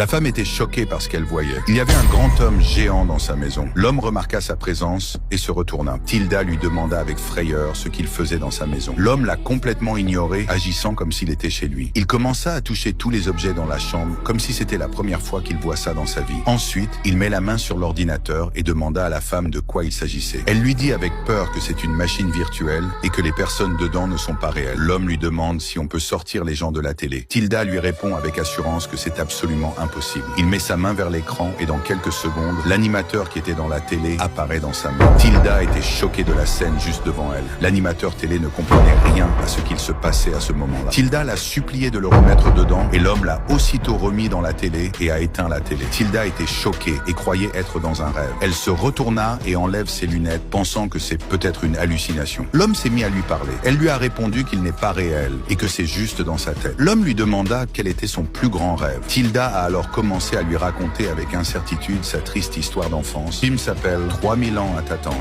La femme était choquée par ce qu'elle voyait. Il y avait un grand homme géant dans sa maison. L'homme remarqua sa présence et se retourna. Tilda lui demanda avec frayeur ce qu'il faisait dans sa maison. L'homme l'a complètement ignoré, agissant comme s'il était chez lui. Il commença à toucher tous les objets dans la chambre, comme si c'était la première fois qu'il voit ça dans sa vie. Ensuite, il met la main sur l'ordinateur et demanda à la femme de quoi il s'agissait. Elle lui dit avec peur que c'est une machine virtuelle et que les personnes dedans ne sont pas réelles. L'homme lui demande si on peut sortir les gens de la télé. Tilda lui répond avec assurance que c'est absolument impossible. Il met sa main vers l'écran et dans quelques secondes, l'animateur qui était dans la télé apparaît dans sa main. Tilda était choquée de la scène juste devant elle. L'animateur télé ne comprenait rien à ce qu'il se passait à ce moment-là. Tilda l'a supplié de le remettre dedans et l'homme l'a aussitôt remis dans la télé et a éteint la télé. Tilda était choquée et croyait être dans un rêve. Elle se retourna et enlève ses lunettes, pensant que c'est peut-être une hallucination. L'homme s'est mis à lui parler. Elle lui a répondu qu'il n'est pas réel et que c'est juste dans sa tête. L'homme lui demanda quel était son plus grand rêve. Tilda a alors commencé à lui raconter avec incertitude sa triste histoire d'enfance. Le film s'appelle 3000 ans à t'attendre.